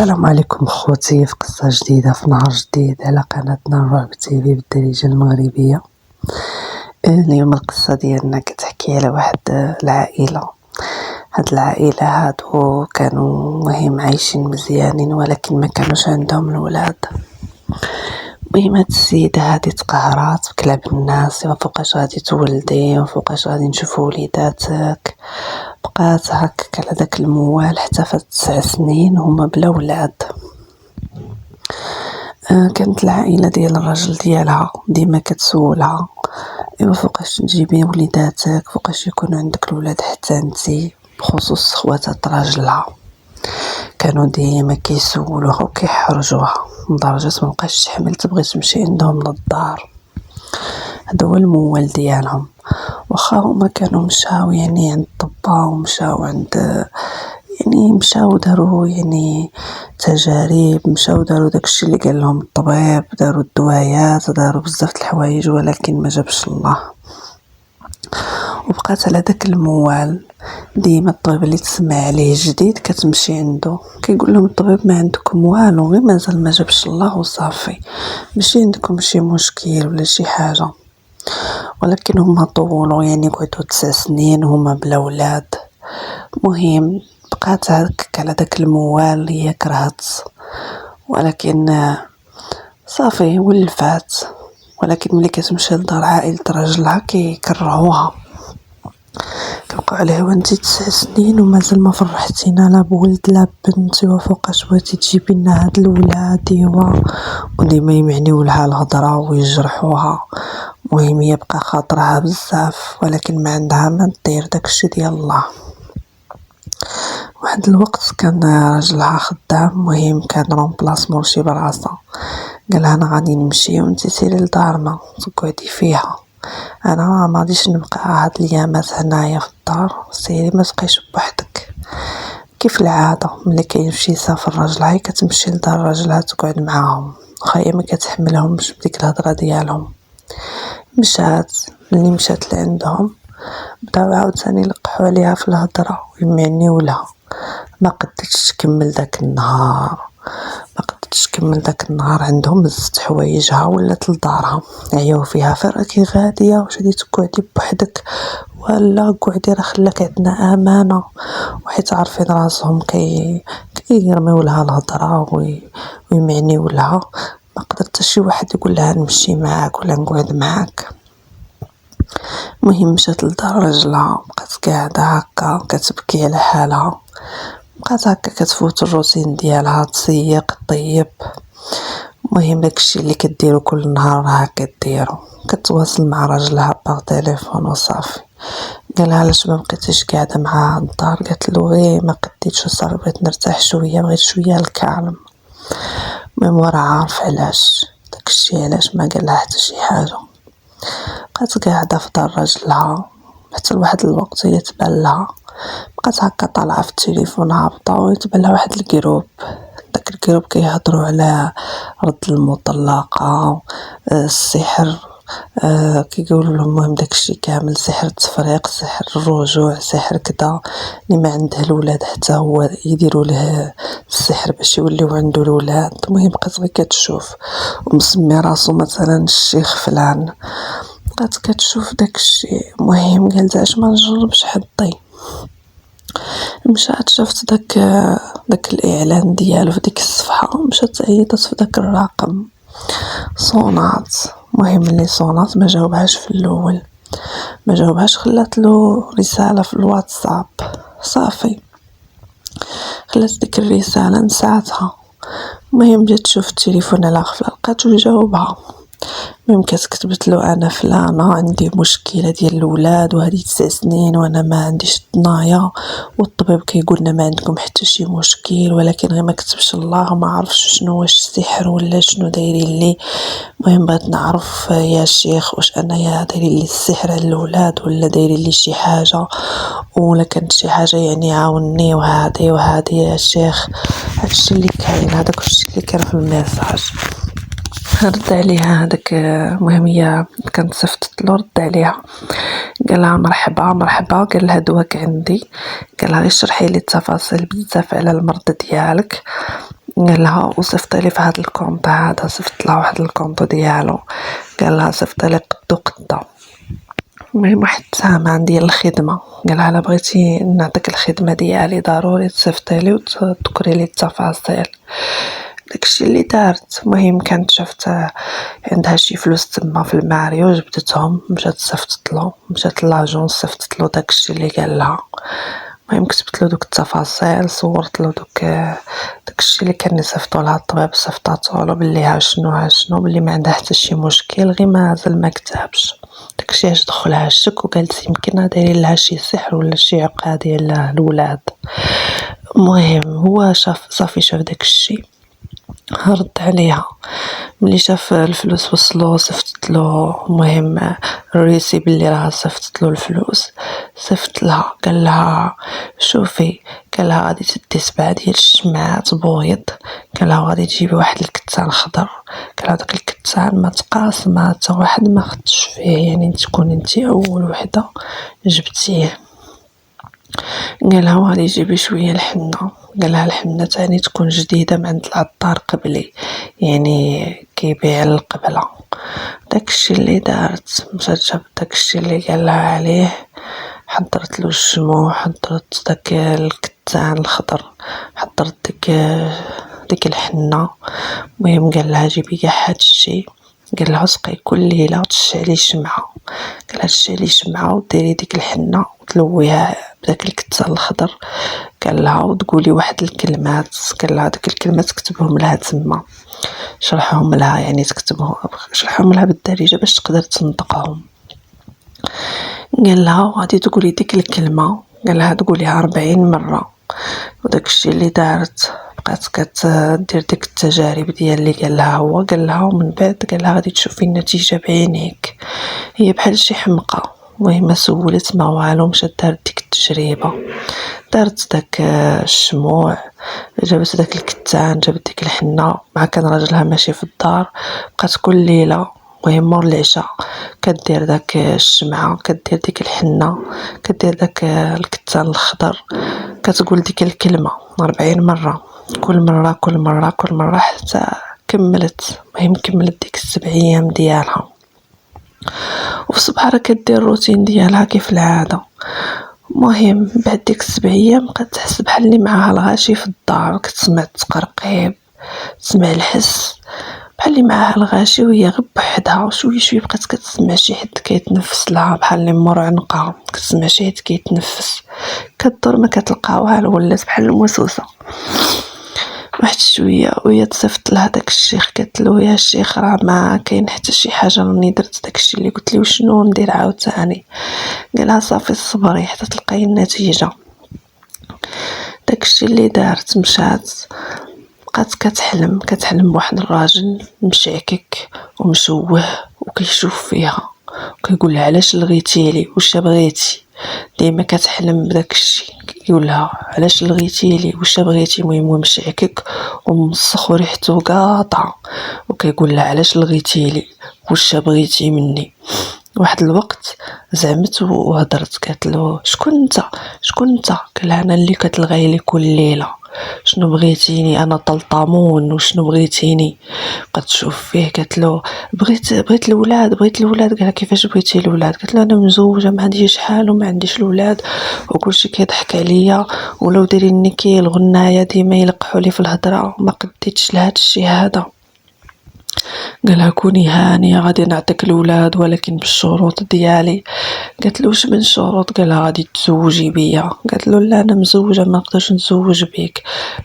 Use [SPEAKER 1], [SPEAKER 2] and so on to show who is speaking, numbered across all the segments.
[SPEAKER 1] السلام عليكم خوتي، في قصة جديدة في نهار جديد على قناتنا الرعب تيفي بالدارجة المغربية. اليوم القصة ديالنا كتحكي على واحد العائلة. هاد العائلة هادو كانوا مهم عايشين مزيانين، ولكن ما كانوش عندهم الولاد. المهم هاد السيدة هادي تقهرات بكلاب الناس، وفوقاش غادي تولدي وفوقاش غادي نشوفو وليداتك. بقات هكاك على داك الموال حتى فات 9 سنين هما بلا ولاد. كانت العائلة ديال الرجل ديالها ديما كتسولها فوقاش تجيبي وليداتك، فوقاش يكون عندك الولاد حتى انتي، بخصوص خواتات راجلها. كانوا ديما كيسولوها وكيحرجوها لدرجة مبقاش تحمل تبغي تمشي عندهم للدار. هذا هو الموال ديالهم. واخا هما كانوا مشاو عند الطبا ومشاو عند مشاو داروا تجارب، مشاو داروا داكشي اللي قال لهم الطبيب، داروا الدوايات، داروا بزاف د الحوايج، ولكن ما جابش الله. وبقات على داك الموال. ديما الطبيب اللي تسمع عليه جديد كتمشي عنده، كيقول لهم الطبيب ما عندكم والو، غير مازال ما جابش الله وصافي، ماشي عندكم شي مشكل ولا شي حاجه. ولكن هما طولوا قعدوا 9 سنين هما بلا ولاد. مهم بقات هكاك على داك الموال، هي كرهت، ولكن صافي ولفات. ولكن ملي كتمشي لدار عائلة راجلها كيكرهوها، كيبقاو عليها وانتي 9 سنين ومازال ما فرحتينا لا بولد لا بنت، وفوقاش بغيتي تجيبي لنا هاد الولاد. وديما يمعنيو لها الهضره ويجرحوها. المهم هي بقى خاطرها بزاف، ولكن ما عندها ما دير داكشي ديال الله. واحد الوقت كان راجلها خدام، مهم كان رومبلاسمون لشي بلاصه، قالها انا غادي نمشي وانتي سيري لدارنا تقعدي فيها، انا ما غاديش نبقى هاد الايامات هنايا في الدار، سيري ما تبقيش بوحدك. كيف العاده ملي كيمشي يسافر راجلها كتمشي لدار راجلها تقعد معاهم، واخا هي ما كتحملهمش بديك الهضره ديالهم. ملي مشات لعندهم بداو عاوتاني يلقحوا عليها في الهضره ويمعنيو لها. ما قدتش تكمل داك النهار، عندهم هزت حوايجها ولات لدارها، عياو فيها فراكي غاديه واش غادي تقعدي بوحدك، ولا قعدي راه خلاك عندنا امانه. وحيت عارفين راسهم كيرميو لها الهضره ويمعنيو لها، ما قدر حتى شي واحد يقول لها نمشي معاك ولا نقعد معاك. المهم مشات لدار راجلها، بقات قاعده هكا كتبكي على حالها، بقات هكا كتفوت الروتين ديالها، تسيق طيب. المهم داكشي اللي كديرو كل نهار راه كديرو، كتواصل مع راجلها باغ تليفون وصافي. قالها علاش ما بقيتيش قاعده معاها الدار؟ قالت له غير ما قديتش وصافي، بغيت نرتاح شويه، بغيت شويه الكالم. المهم ورا عارف علاش داكشي، علاش ما قالها حتى شي حاجه. بقات قاعده في دار راجلها حتى لواحد الوقت هي تبان لها، بقات هكا طالعه في التليفون هابطه ويتبان لها واحد الجروب. داك الجروب كيهضروا على رد المطلقه، السحر، كيقولوا لهم المهم داكشي كامل، سحر التفريق، سحر الرجوع، سحر كدا، اللي ما عنده الولاد حتى هو يديروا له السحر باش يوليو عنده الولاد. المهم بقات غير كتشوف ومسمي راسو مثلا الشيخ فلان، بقات كتشوف داكشي. المهم قالت اش ما نجربش حظي، مشات شافت داك الاعلان ديالو في ديك الصفحه، مشات عيطت في داك الرقم، صونات. المهم اللي صونات ما جاوبهاش في الاول، ما جاوبهاش، خلات له رساله في الواتساب، صافي خلات ديك الرساله نساتها. المهم جات تشوف التليفون على غفله لقاتو يجاوبها. المهم كتبت له انا فلانه عندي مشكله ديال الاولاد وهذه 9 سنين وانا ما عنديش الضنايا، والطبيب كيقول لنا ما عندكم حتى شي مشكل، ولكن غير ما كتبش الله ما عرفش شنو، واش السحر ولا شنو دايرين لي. المهم بغيت نعرف يا شيخ واش انايا دايرين لي السحر على الاولاد ولا دايرين لي شي حاجه، ولا كانت شي حاجه عاوني وهادي يا شيخ. هادشي اللي كاين، هذاك الشيء اللي كان في الميساج. رد عليها هذاك، المهم هي كانت صيفطت له، رد عليها قالها مرحبا مرحبا، قال لها دواك عندي، قالها غير شرحي لي التفاصيل بزاف على المرض ديالك. قال لها وصيفط لي في هذا الكونط هذا، صيفط لها واحد الكونط ديالو، قال لها صيفط لي قدو قدا. المهم واحد الساعه ديال الخدمه، قال لها الا بغيتي نعطيك الخدمه ديالي ضروري تصيفطي لي وتذكري لي التفاصيل. داكشي اللي دارت. المهم كانت شافت عندها شي فلوس تما في الماريو، جبدتهم مشات صيفطت له، مشات لاجونس صيفطت له داكشي اللي قال لها. المهم كتبت له دوك التفاصيل، صورت له داكشي اللي كان يصيفطوا لها الطبيب، صيفطاتو له باللي ها شنو باللي ما عندها حتى شي مشكل، غير مازال ما كتبش. داكشي علاش دخلها الشك وقالت يمكن دايرين لها شي سحر ولا شي عقده ديال الولاد. المهم هو صافي شاف داكشي، رد عليها ملي شاف الفلوس وصلو صيفطت له. المهم الريسي باللي راه صيفطت له الفلوس، صيفط لها قال لها شوفي، قال لها غادي تدي 7 ديال الشمعات بويض، قال لها غادي تجيبي واحد الكتان خضر، قال لها داك الكتان ما تقاسم حتى واحد ما خدش فيه، يعني تكون انت اول وحده جبتيه. قال لها غادي تجيبي شويه الحنه، قال لها الحنه تاني تكون جديده من عند العطار قبلي، يعني كيبيع القبله. داكشي اللي دارت، مشات جابت داكشي اللي قال لها عليه، حضرت له الشموع، حضرت داك الكتان الخضر، حضرت ديك الحنه. المهم قال لها جيبي كاع هادشي، قال لها سقي كل ليله تشعلي شمعه، قال لها تشعلي شمعه وديري ديك الحنه وتلويها بداك الكتان الخضر، قال لها وتقولي واحد الكلمات، قال لها داك الكلمات تكتبهم لها تما، شرحهم لها يعني تكتبهم، شرحهم لها بالدارجه باش تقدر تنطقهم. قال لها غادي تقولي ديك الكلمه، قال لها تقوليها 40 مره. وداكشي اللي دارت، بقات كتدير ديك التجارب ديال اللي قال لها هو، قال لها ومن بعد قال لها غادي تشوفي النتيجه بعينيك. هي بحال شي حمقى، المهم ما سولت ما والو، مشات دارت ديك التجربه، دارت داك الشموع، جابت داك الكتان، جابت ديك الحنه، مع كان راجلها ماشي في الدار، بقات كل ليله المهم مور العشاء كدير داك الشمعه، كدير ديك الحنه، كدير داك الكتان الخضر، كتقول ديك الكلمه 40 مره، كل مره كل مره كل مره حتى كملت. المهم كملت ديك 7 ايام ديالها، وفي الصباح راه كدير الروتين ديالها كيف العاده. المهم بعد ديك 7 ايام بقات تحس بحال اللي معاها الغاشي في الدار، كتسمع التقرقيب، تسمع الحس بحال اللي معاها الغاشي وهي غير بوحدها، وشويه شويه بقات كتسمع شي حد كيتنفس لها بحال اللي مور عنقها، كتسمع شي حد كيتنفس، كدور ما كتلقى والو، ولات بحال الموسوسه. واحد شويه وهي تصيفط لها داك الشيخ، قالت له يا شيخ راه ما كاين حتى شي حاجه، راني درت داكشي اللي قلت لي، وشنو ندير عاوتاني؟ قالها صافي صبري حتى تلقاي النتيجه. داكشي اللي دارت، مشات بقات كتحلم بواحد الراجل مشعكك ومشوه وكيشوف فيها وكيقول لها علاش لغيتيلي، واش بغيتي؟ ديما كتحلم بداك الشيء، كيقول لها علاش لغيتيلي، واش بغيتي؟ المهم مشعكك ومسخ وريحته قاطعه، وكيقول لها علاش لغيتيلي، واش بغيتي مني؟ واحد الوقت زعمت وهضرت، قالت له شكون انت؟ قال لها انا اللي كتلغي لي كل ليله، شنو بغيتيني؟ انا طلطامون، وشنو بغيتيني؟ بقات تشوف فيه، قالت له بغيت الولاد. قال لها كيفاش بغيتي الولاد؟ قالت له انا مزوجه ما عنديش شحال وما عنديش الولاد، وكلشي كيضحك عليا، ولو دايريني كي الغنايه ديما يلقحوا لي في الهضره، ما قديتش لهاد الشيء هذا. قالها كوني هانيه غادي نعطيك الولاد ولكن بالشروط ديالي. قالت له واش من شروط؟ قالها غادي تزوجي بيا. قالت له لا انا مزوجه ما نقدرش نتزوج بيك.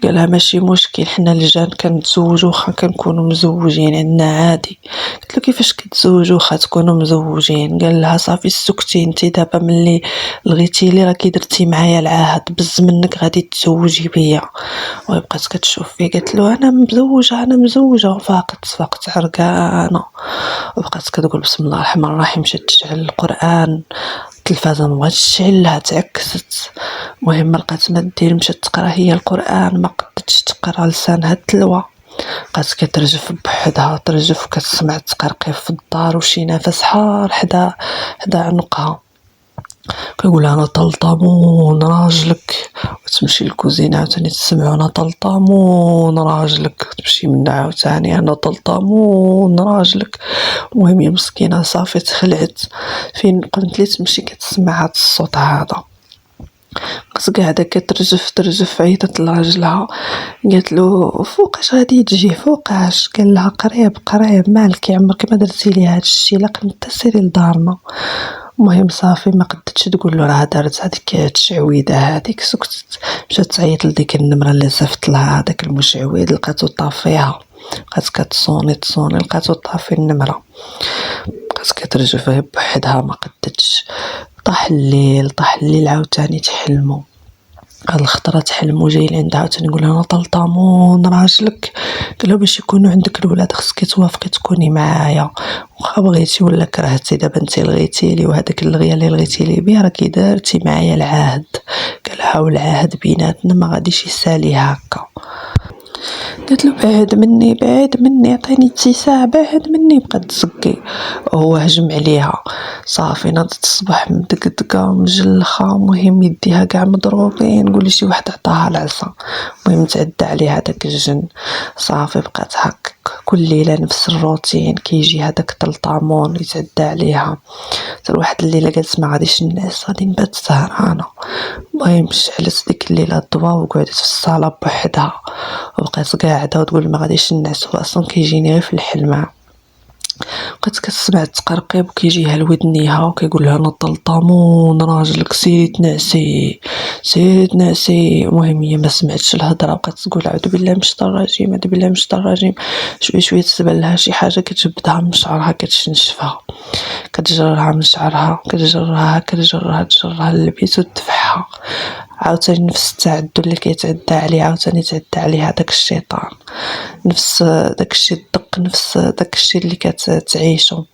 [SPEAKER 1] قالها ماشي مشكل، حنا الرجال كنتزوجوا واخا كنكونوا مزوجين عندنا عادي. قالت له كيفاش كتزوجوا واخا تكونوا مزوجين؟ قال لها صافي سكتي انت دابا ملي لغيتي لي راكي درتي معايا العهد، بز منك غادي تزوجي بيا. وبقات كتشوف فيه، قالت له انا مزوجه فاقت عرقانه، وبقات كتقول بسم الله الرحمن الرحيم، مشات تشعل القران، التلفازه ما بغاتش تشعل لها، تعكست. المهم لقات ما دير، مشات تقرا هي القران، ما قدتش تقرا لسانها التلوه، بقات كترجف بوحدها، ترجف وكتسمع التقرقيف في الدار وشي نفس حار حدا عنقها. كيقول لها انا طلطمون راجلك، وتمشي للكوزينه عاوتاني تسمعو انا طلطمون راجلك، تمشي منها عاوتاني انا طلطمون راجلك. المهم هي مسكينه صافي تخلعت، فين قلت لي تمشي كتسمع هاد الصوت هذا، بقات قاعده كترجف ترجف، عيطت لراجلها قالت له فوقاش غادي تجي فوقاش، قال لها قريب قريب مالك يا عمرك ما درتي لي هادشي، لا كنت سيري لدارنا. المهم صافي ما قدتش تقول له راه دارت هذيك التشعويده هذيك، سكتت مشات تعيط لديك النمره اللي صيفط لها هذاك المشعوذ، لقاتو طافيها، بقات كتصوني تصوني لقاتو طافي النمره، بقات كترجف غير بوحدها ما قدتش. طاح الليل عاوتاني تحلمو، هاد الخطرة تحلمو جاي لعندها عاوتاني يقول لها انا طلطمون راجلك، قالها باش يكونوا عندك الولاد خصك توافقي تكوني معايا، واخا بغيتي ولا كرهتي دابا انت لغيتيلي، وهداك اللغيه اللي لغيتيلي بيه راكي دارتي معايا العهد. قالها والعهد بيناتنا ما غاديش يسالي هكا. قالت له بعد مني بعد مني عطيني اتساع بعد مني، بقات تزكي وهو هجم عليها. صافي ناضت الصباح مدقدقه ومجلخه، المهم يديها كاع مضروبين، قولي شي واحد عطاها العصا، المهم تعدى عليها داك الجن. صافي بقات هكاك كل ليله نفس الروتين، كيجي هداك طلطامون يتعدى عليها، حتى واحد الليله قالت ما غاديش نعس غادي نبات سهرانه. المهم شعلت ديك الليله الضوا وقعدت في الصاله بوحدها، وبقات قاعده وتقول ما غاديش نعس، هو اصلا كيجيني غير في الحلم. بقات كتسمع التقرقيب وكيجيها لودنيها وكيقول لها انا طلطمون راجلك سيري تنعسي سيري تنعسي. المهم هي ما سمعتش الهضره، بقات تقول اعوذ بالله من الشيطان الرجيم اعوذ بالله من الشيطان الرجيم. شويه شويه تبان لها شي حاجه كتجبدها من شعرها كتشنشفها، كتجرها من شعرها كتجرها للبيت وتدفعها. عاوتاني نفس التعدل اللي كيتعدى عليه عاوتاني تعدى عليه هداك الشيطان، نفس داكشي الدق، نفس داكشي اللي كتعيشو.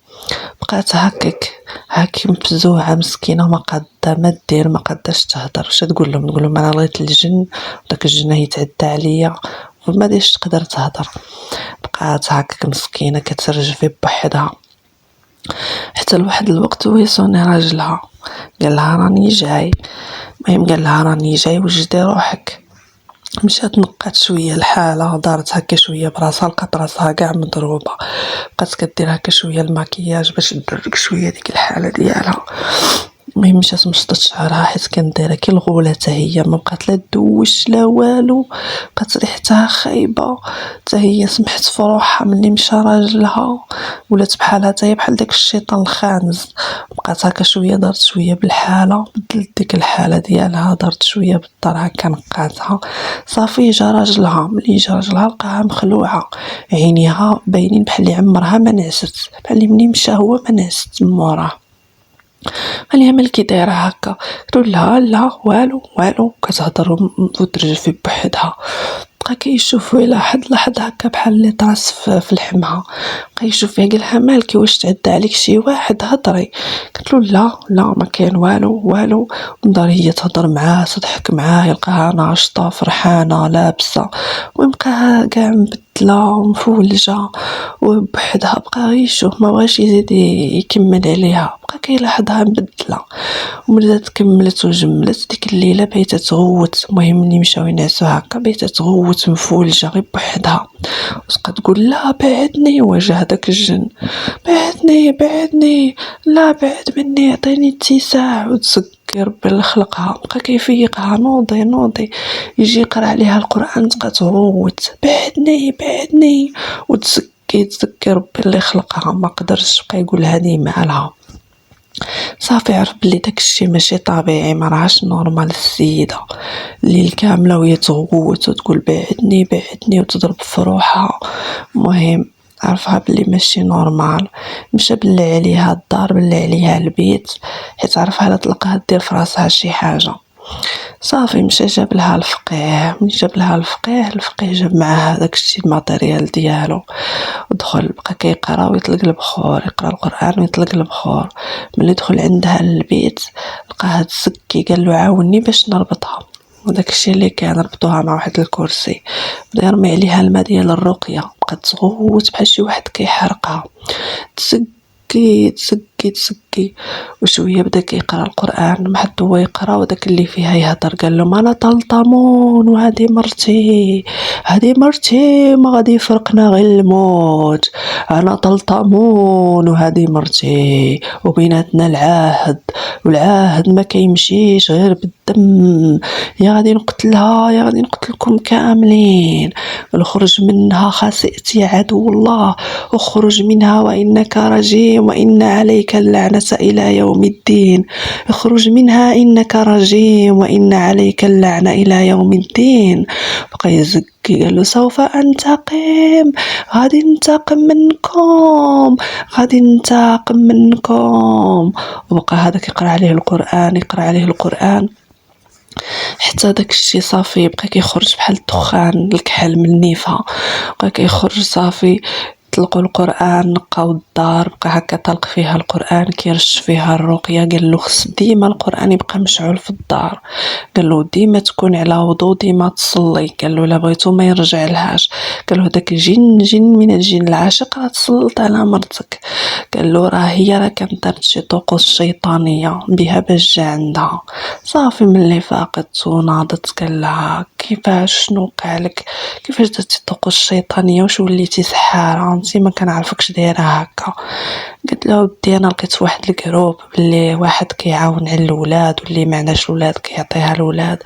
[SPEAKER 1] بقات هاك مفزوعه مسكينه ما قاده ما دير ما قاداش تهضر، واش تقول لهم انا لغيت الجن وداك الجن يتعدى عليا وما ديش تقدر تهضر. بقات هاكاك مسكينه كترجف بوحدها حتى لواحد الوقت ويصوني راجلها قال لها راني جاي. المهم قال لها راني جاي وجدي روحك. مشات نقات شويه الحاله، دارت هكا شويه براسها، لقات راسها كاع مضروبه، بقات كدير هكا شويه الماكياج باش تدرك شويه ديك الحاله ديالها. المهم مشات مشطت شعرها حيت كانت دايره كي الغوله حتى هي، ما بقات لا دوش لا والو، بقات ريحتها خايبه حتى هي. سمحت في روحها ملي مشى راجلها، ولات بحالها حتى هي بحال داك الشيطان الخانز. بقات هكا شويه دارت شويه بالحاله، بدلت ديك الحاله ديالها، دارت شويه بالدار هكا نقاتها. صافي جا راجلها، ملي جا راجلها لقاها مخلوعه، عينيها باينين بحال اللي عمرها ما نعست، بحال اللي مني مشى هو ما نعست من موراه. قال لها مالكي دايره هكا، قلت لها لا والو والو، كتهضر وترجف بوحدها. بقى كيشوف ويلاحظ هكا بحال اللي طاس في الحمها، بقى يشوف فيها قال لها مالكي واش تعدى عليك شي واحد هضري. قلت له لا لا ما كاين والو والو. ونضر هي تهضر معاه تضحك معاه، يلقاها ناشطه فرحانه لابسه، ويبقاها كاع مبدله ومفولجه وبوحدها. بقى يشوف ما بغاش يزيد يكمل عليها، بقى كيلاحظها مبدله. وملي كملت وجملت ديك الليله بقيتها تغوت. المهم ملي مشاو ينعسو هكا بقيتها تغوت مفولجه غير بوحدها، وتبقى تقول لا بعدني. واجه داك الجن بعدني بعدني لا بعد مني عطيني اتساع، وتسكر بالخلقها. بقى كيفيقها نوضي نوضي، يجي يقرا عليها القران تبقى تغوت بعدني بعدني وتسكي تسكي ربي اللي خلقها ما قدرش. بقى يقول هذه مالها. صافي عرف بلي داكشي ماشي طبيعي، ما راهاش نورمال السيده الليل كامله وهي تغوت وتقول بعدني بعدني وتضرب في روحها. المهم عرفها بلي ماشي نورمال، مشى بلي عليها الدار بلي عليها البيت، حيت عرفها لا تلقاها دير في راسها شي حاجه. صافي مشى جاب لها الفقيه، ملي جاب لها الفقيه جاب معاه داكشي الماتيريال ديالو ودخل بقى كيقرا ويطلق البخور، يقرا القران ويطلق البخور. ملي دخل عندها للبيت لقاها تسكي، قال له عاوني باش نربطها، وداك الشيء اللي كان ربطوها مع واحد الكرسي، بدا يرمي عليها الماء ديال الرقيه، بقات تغوت بحال شي واحد كيحرقها، تسكي تسكي وشوية بدا كيقرا القرآن ما حد هو يقرا، وداك اللي فيها يهضر قال لهم أنا طلطمون وهذه مرتي، هذه مرتي ما غادي يفرقنا غير الموت، أنا طلطمون وهذه مرتي وبيناتنا العهد، والعهد ما كيمشيش غير بالدم، يا غادي نقتلها يا غادي نقتلكم كاملين، نخرج منها خسئت يا عدو الله، اخرج منها وإنك رجيم وإن عليك اللعنة إلى يوم الدين، اخرج منها إنك رجيم وإن عليك اللعنة إلى يوم الدين. بقى يزكي قال له سوف أنتقم، غادي ننتقم منكم، غادي ننتقم منكم. وبقى هذاك يقرأ عليه القرآن، يقرأ عليه القرآن حتى داك الشي صافي بقى كيخرج بحال الدخان الكحل من النيفة، بقى كيخرج صافي. طلقوا القرآن، نقاو الدار، بقى هكا طلق فيها القرآن كيرش فيها الرقية. قال له خص ديما القرآن يبقى مشعول في الدار، قال له ديما تكون على وضو، ديما تصلي، قال له الا بغيتو ما يرجع لهاش، قال له داك جن من الجن العاشق راه تسلط على مرتك، قال له راه هي راه كانت دارت شي طقوس شيطانية بها باش جا عندها. صافي ملي فاقت وناضت قال لها كيفاش شنو وقعلك، كيفاش درتي الطقوس الشيطانية واش وليتي سحارة انتي ما كنعرفكش دايرة هكا. قلت له ودي انا لقيت واحد الجروب بلي واحد كيعاون على الولاد واللي معناش الولاد كيعطيها الولاد،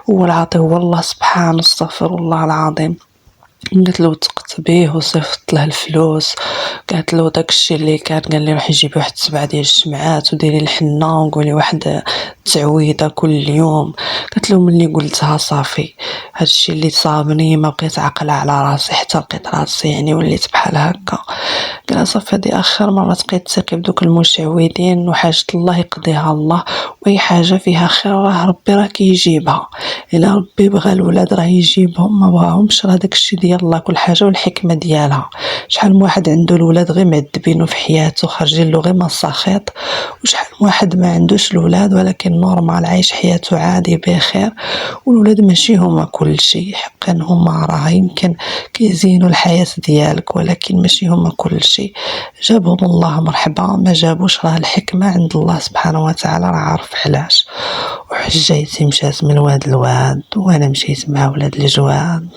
[SPEAKER 1] هو العاطي هو الله سبحانه، استغفر الله العظيم. قلت له وثقت بيه وصيفط له الفلوس، قالت له داكشي اللي كان قال لي روحي جيبي واحد 7 ديال الشمعات وديري الحنة وقولي واحد تعويضة كل يوم. قلت له ملي قلتها صافي هادشي اللي صابني ما بقيت عاقلة على راسي حتى لقيت راسي يعني وليت بحال هكا. قال صافي هادي اخر مرة تبقيت تثقي بدوك المشعوذين، وحاجة الله يقضيها الله، واي حاجة فيها خير راه ربي راه كيجيبها، الا ربي بغى الولاد راه يجيبهم، ما بغاهمش راه داكشي ديال الله، كل حاجة والحكمة ديالها. شحال من واحد عنده الولاد غير معذبينو في حياته خارجين له غير مساخيط، وشحال من واحد ما عندوش الولاد ولكن نورمال عايش حياته عادي بخير، والولاد ماشي هما كل شيء، حقا هما راه يمكن كيزينوا الحياة ديالك ولكن ماشي هما كل شيء. جابهم الله مرحبا، ما جابوش راه الحكمة عند الله سبحانه وتعالى، راه عارف علاش. وحجيتي مشات من واد لواد وانا مشيت مع ولاد الجواد.